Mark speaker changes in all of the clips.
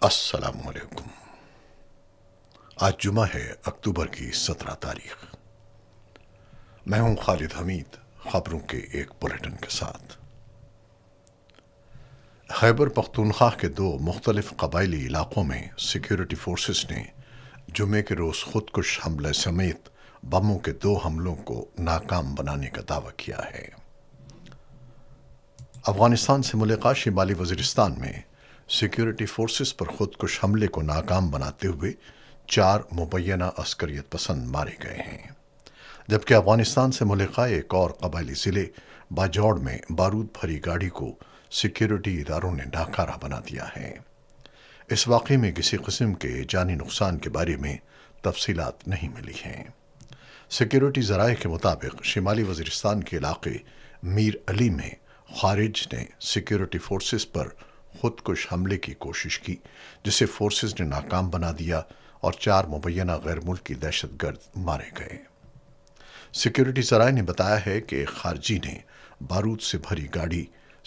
Speaker 1: السلام علیکم۔ آج جمعہ ہے، اکتوبر کی 17 تاریخ۔ میں ہوں خالد حمید، خبروں کے ایک بلیٹن کے ساتھ۔ خیبر پختونخوا کے دو مختلف قبائلی علاقوں میں سیکیورٹی فورسز نے جمعے کے روز خودکش حملے سمیت بموں کے 2 حملوں کو ناکام بنانے کا دعویٰ کیا ہے۔ افغانستان سے ملحقہ شمالی وزیرستان میں سیکیورٹی فورسز پر خودکش حملے کو ناکام بناتے ہوئے 4 مبینہ عسکریت پسند مارے گئے ہیں، جبکہ افغانستان سے ملحقہ ایک اور قبائلی ضلع باجوڑ میں بارود بھری گاڑی کو سیکیورٹی اداروں نے ناکارہ بنا دیا ہے۔ اس واقعے میں کسی قسم کے جانی نقصان کے بارے میں تفصیلات نہیں ملی ہیں۔ سیکیورٹی ذرائع کے مطابق شمالی وزیرستان کے علاقے میر علی میں خارج نے سیکیورٹی فورسز پر خودکش حملے کی کوشش کی، جسے فورسز نے ناکام بنا دیا اور 4 مبینہ غیر ملکی دہشت گرد مارے گئے۔ سیکیورٹی ذرائع نے بتایا ہے کہ ایک خارجی نے بارود سے بھری گاڑی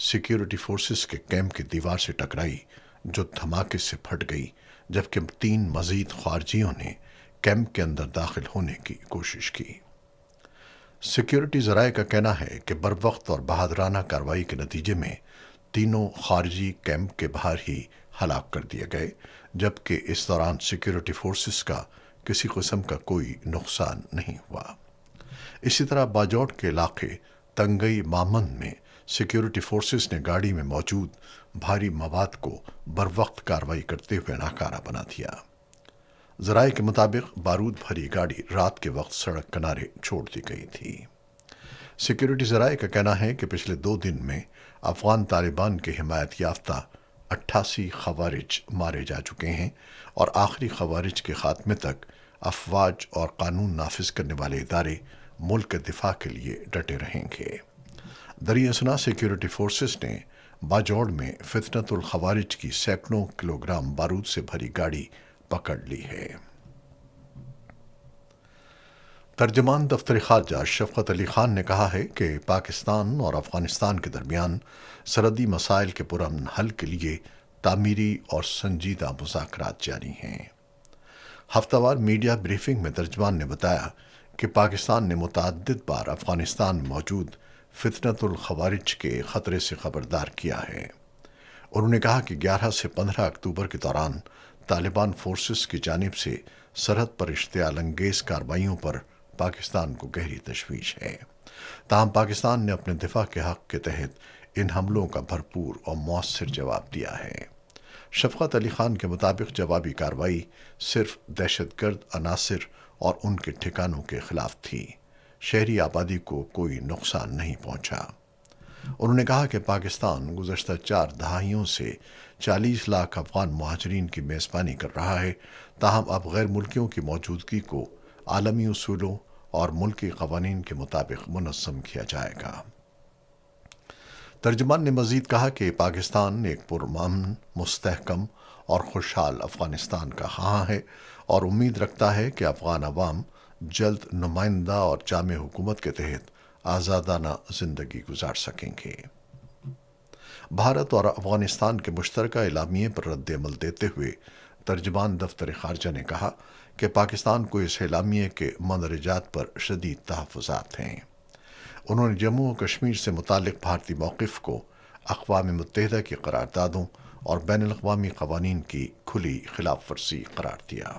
Speaker 1: سیکیورٹی فورسز کے کیمپ کی دیوار سے ٹکرائی، جو دھماکے سے پھٹ گئی، جبکہ 3 مزید خارجیوں نے کیمپ کے اندر داخل ہونے کی کوشش کی۔ سیکیورٹی ذرائع کا کہنا ہے کہ بروقت اور بہادرانہ کارروائی کے نتیجے میں تینوں خارجی کیمپ کے باہر ہی ہلاک کر دیے گئے، جبکہ اس دوران سیکیورٹی فورسز کا کسی قسم کا کوئی نقصان نہیں ہوا۔ اسی طرح باجوڑ کے علاقے تنگئی مامند میں سیکیورٹی فورسز نے گاڑی میں موجود بھاری مواد کو بروقت کارروائی کرتے ہوئے ناکارہ بنا دیا۔ ذرائع کے مطابق بارود بھری گاڑی رات کے وقت سڑک کنارے چھوڑ دی گئی تھی۔ سیکیورٹی ذرائع کا کہنا ہے کہ پچھلے 2 دن میں افغان طالبان کے حمایت یافتہ 88 خوارج مارے جا چکے ہیں، اور آخری خوارج کے خاتمے تک افواج اور قانون نافذ کرنے والے ادارے ملک کے دفاع کے لیے ڈٹے رہیں گے۔ دریں اثنا سیکیورٹی فورسز نے باجوڑ میں فتنۃ الخوارج کی سینکڑوں کلوگرام بارود سے بھری گاڑی پکڑ لی ہے۔ ترجمان دفتر خارجہ شفقت علی خان نے کہا ہے کہ پاکستان اور افغانستان کے درمیان سرحدی مسائل کے پرامن حل کے لیے تعمیری اور سنجیدہ مذاکرات جاری ہیں۔ ہفتہ وار میڈیا بریفنگ میں ترجمان نے بتایا کہ پاکستان نے متعدد بار افغانستان میں موجود فتنۃ الخوارج کے خطرے سے خبردار کیا ہے۔ انہوں نے کہا کہ 11 سے 15 اکتوبر کے دوران طالبان فورسز کی جانب سے سرحد پر اشتعال انگیز کارروائیوں پر پاکستان کو گہری تشویش ہے، تاہم پاکستان نے اپنے دفاع کے حق کے تحت ان حملوں کا بھرپور اور مؤثر جواب دیا ہے۔ شفقت علی خان کے مطابق جوابی کارروائی صرف دہشت گرد عناصر اور ان کے ٹھکانوں کے خلاف تھی، شہری آبادی کو کوئی نقصان نہیں پہنچا۔ انہوں نے کہا کہ پاکستان گزشتہ 4 دہائیوں سے 40 لاکھ افغان مہاجرین کی میزبانی کر رہا ہے، تاہم اب غیر ملکیوں کی موجودگی کو عالمی اصولوں اور ملکی قوانین کے مطابق منظم کیا جائے گا۔ ترجمان نے مزید کہا کہ پاکستان ایک پرامن، مستحکم اور خوشحال افغانستان کا خواہاں ہے اور امید رکھتا ہے کہ افغان عوام جلد نمائندہ اور جامع حکومت کے تحت آزادانہ زندگی گزار سکیں گے۔ بھارت اور افغانستان کے مشترکہ اعلامیے پر رد عمل دیتے ہوئے ترجمان دفتر خارجہ نے کہا کہ پاکستان کو اس اعلامیے کے مندرجات پر شدید تحفظات ہیں۔ انہوں نے جموں و کشمیر سے متعلق بھارتی موقف کو اقوام متحدہ کی قراردادوں اور بین الاقوامی قوانین کی کھلی خلاف ورزی قرار دیا۔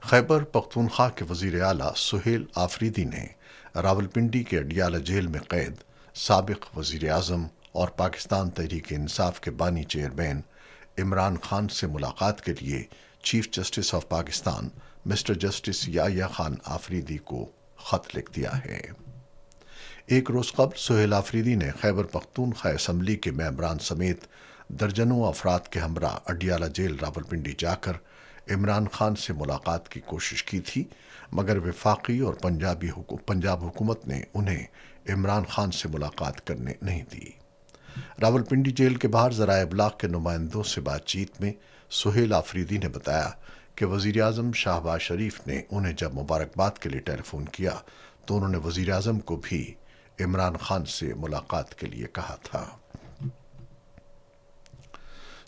Speaker 1: خیبر پختونخوا کے وزیر اعلیٰ سہیل آفریدی نے راولپنڈی کے اڈیالہ جیل میں قید سابق وزیر اعظم اور پاکستان تحریک انصاف کے بانی چیئرمین عمران خان سے ملاقات کے لیے chief justice of Pakistan mister justice Yahya Khan Afridi کو خط لکھ دیا ہے۔ ایک روز قبل سہیل آفریدی نے خیبر پختونخوا اسمبلی کے ممبران سمیت درجنوں افراد کے ہمراہ اڈیالہ جیل راولپنڈی جا کر عمران خان سے ملاقات کی کوشش کی تھی، مگر وفاقی اور پنجاب حکومت نے انہیں عمران خان سے ملاقات کرنے نہیں دی۔ راولپنڈی جیل کے باہر ذرائع ابلاغ کے نمائندوں سے بات چیت میں سہیل آفریدی نے بتایا کہ وزیر اعظم شہباز شریف نے انہیں جب مبارکباد کے لیے ٹیلی فون کیا تو انہوں نے وزیر اعظم کو بھی عمران خان سے ملاقات کے لیے کہا تھا۔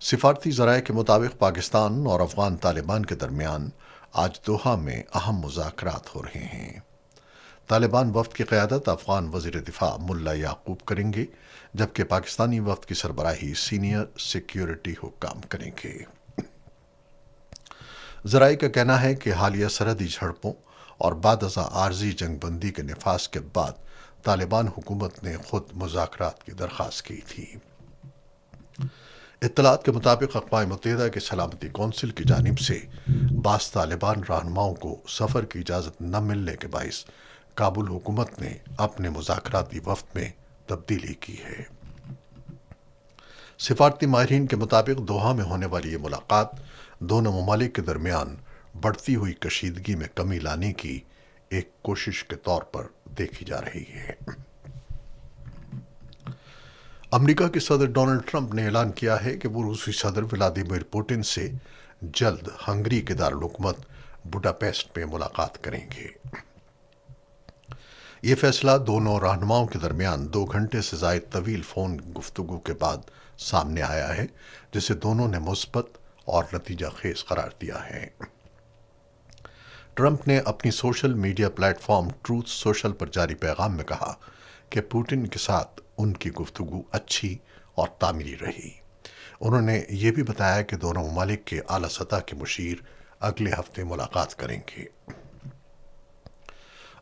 Speaker 1: سفارتی ذرائع کے مطابق پاکستان اور افغان طالبان کے درمیان آج دوحہ میں اہم مذاکرات ہو رہے ہیں۔ طالبان وفد کی قیادت افغان وزیر دفاع ملا یعقوب کریں گے، جبکہ پاکستانی وفد کی سربراہی سینئر سیکیورٹی حکام کریں گے۔ ذرائع کا کہنا ہے کہ حالیہ سرحدی جھڑپوں اور بعد ازاں عارضی جنگ بندی کے نفاذ کے بعد طالبان حکومت نے خود مذاکرات کی درخواست کی تھی۔ اطلاعات کے مطابق اقوام متحدہ کے سلامتی کونسل کی جانب سے بعض طالبان رہنماؤں کو سفر کی اجازت نہ ملنے کے باعث کابل حکومت نے اپنے مذاکراتی وفد میں تبدیلی کی ہے۔ سفارتی ماہرین کے مطابق دوحہ میں ہونے والی یہ ملاقات دونوں ممالک کے درمیان بڑھتی ہوئی کشیدگی میں کمی لانے کی ایک کوشش کے طور پر دیکھی جا رہی ہے۔ امریکہ کے صدر ڈونلڈ ٹرمپ نے اعلان کیا ہے کہ وہ روسی صدر ولادیمیر پوٹن سے جلد ہنگری کے دارالحکومت بڈاپیسٹ میں ملاقات کریں گے۔ یہ فیصلہ دونوں رہنماؤں کے درمیان 2 گھنٹے سے زائد طویل فون گفتگو کے بعد سامنے آیا ہے، جسے دونوں نے مثبت اور نتیجہ خیز قرار دیا ہے۔ ٹرمپ نے اپنی social media platform Truth Social پر جاری پیغام میں کہا کہ پوٹن کے ساتھ ان کی گفتگو اچھی اور تعمیری رہی۔ انہوں نے یہ بھی بتایا کہ دونوں ممالک کے اعلیٰ سطح کے مشیر اگلے ہفتے ملاقات کریں گے۔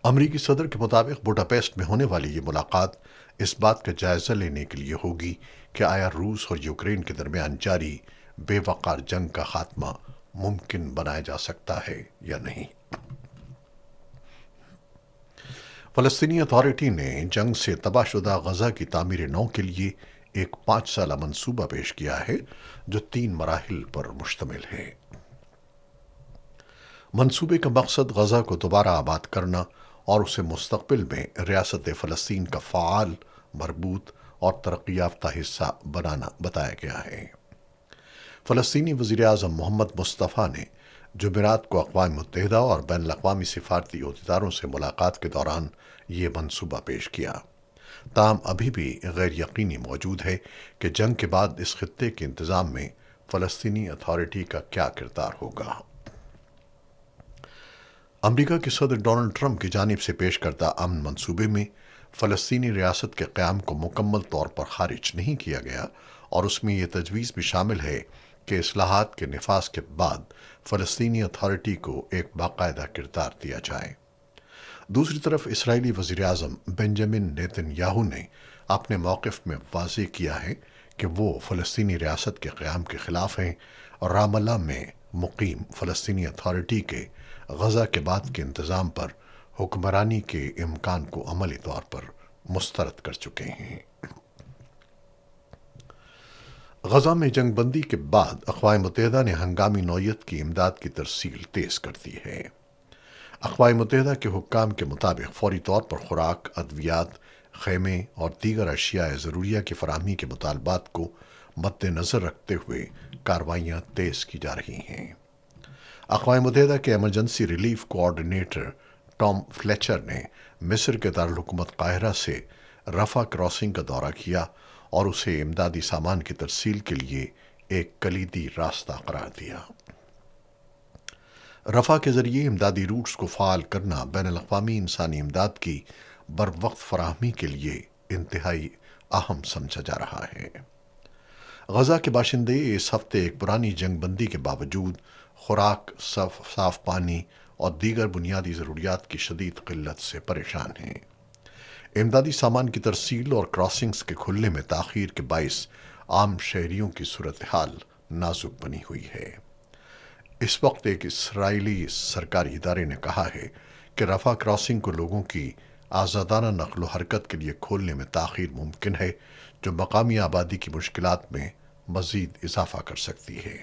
Speaker 1: امریکی صدر کے مطابق بوڈاپیسٹ میں ہونے والی یہ ملاقات اس بات کا جائزہ لینے کے لیے ہوگی کہ آیا روس اور یوکرین کے درمیان جاری بے وقار جنگ کا خاتمہ ممکن بنایا جا سکتا ہے یا نہیں۔ فلسطینی اتھارٹی نے جنگ سے تباہ شدہ غزہ کی تعمیر نو کے لیے ایک 5 سالہ منصوبہ پیش کیا ہے جو 3 مراحل پر مشتمل ہے۔ منصوبے کا مقصد غزہ کو دوبارہ آباد کرنا اور اسے مستقبل میں ریاست فلسطین کا فعال، مربوط اور ترقی یافتہ حصہ بنانا بتایا گیا ہے۔ فلسطینی وزیر اعظم محمد مصطفیٰ نے جمعرات کو اقوام متحدہ اور بین الاقوامی سفارتی عہدیداروں سے ملاقات کے دوران یہ منصوبہ پیش کیا۔ تاہم ابھی بھی غیر یقینی موجود ہے کہ جنگ کے بعد اس خطے کے انتظام میں فلسطینی اتھارٹی کا کیا کردار ہوگا۔ امریکہ کے صدر ڈونلڈ ٹرمپ کی جانب سے پیش کردہ امن منصوبے میں فلسطینی ریاست کے قیام کو مکمل طور پر خارج نہیں کیا گیا، اور اس میں یہ تجویز بھی شامل ہے کہ اصلاحات کے نفاذ کے بعد فلسطینی اتھارٹی کو ایک باقاعدہ کردار دیا جائے۔ دوسری طرف اسرائیلی وزیر اعظم بنجامن نیتن یاہو نے اپنے موقف میں واضح کیا ہے کہ وہ فلسطینی ریاست کے قیام کے خلاف ہیں اور رام اللہ میں مقیم فلسطینی اتھارٹی کے غزہ کے بعد کے انتظام پر حکمرانی کے امکان کو عملی طور پر مسترد کر چکے ہیں۔ غزہ میں جنگ بندی کے بعد اقوام متحدہ نے ہنگامی نوعیت کی امداد کی ترسیل تیز کر دی ہے۔ اقوام متحدہ کے حکام کے مطابق فوری طور پر خوراک، ادویات، خیمے اور دیگر اشیاء ضروریہ کی فراہمی کے مطالبات کو مد نظر رکھتے ہوئے کارروائیاں تیز کی جا رہی ہیں۔ اقوام متحدہ کے emergency relief coordinator Tom Fletcher نے مصر کے دارالحکومت قاہرہ سے رفح کراسنگ کا دورہ کیا اور اسے امدادی سامان کی ترسیل کے لیے ایک کلیدی راستہ قرار دیا۔ رفح کے ذریعے امدادی روٹس کو فعال کرنا بین الاقوامی انسانی امداد کی بروقت فراہمی کے لیے انتہائی اہم سمجھا جا رہا ہے۔ غزہ کے باشندے اس ہفتے ایک پرانی جنگ بندی کے باوجود خوراک، صاف پانی اور دیگر بنیادی ضروریات کی شدید قلت سے پریشان ہیں۔ امدادی سامان کی ترسیل اور کراسنگز کے کھلنے میں تاخیر کے باعث عام شہریوں کی صورتحال نازک بنی ہوئی ہے۔ اس وقت ایک اسرائیلی سرکاری ادارے نے کہا ہے کہ رفح کراسنگ کو لوگوں کی آزادانہ نقل و حرکت کے لیے کھولنے میں تاخیر ممکن ہے، جو مقامی آبادی کی مشکلات میں مزید اضافہ کر سکتی ہے۔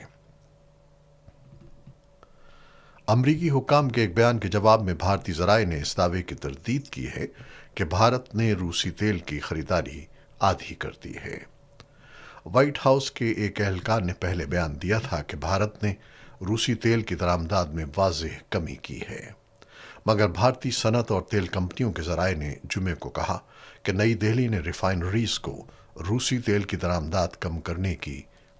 Speaker 1: امریکی حکام کے ایک بیان کے جواب میں بھارتی ذرائع نے اس دعوے کی تردید کی ہے کہ بھارت نے روسی تیل کی خریداری آدھی کر دی ہے۔ وائٹ ہاؤس کے ایک اہلکار نے پہلے بیان دیا تھا کہ بھارت نے روسی تیل کی درآمدات میں واضح کمی کی ہے، مگر بھارتی صنعت اور تیل کمپنیوں کے ذرائع نے جمعے کو کہا کہ نئی دہلی نے ریفائنریز کو روسی تیل کی درآمدات کم کرنے کی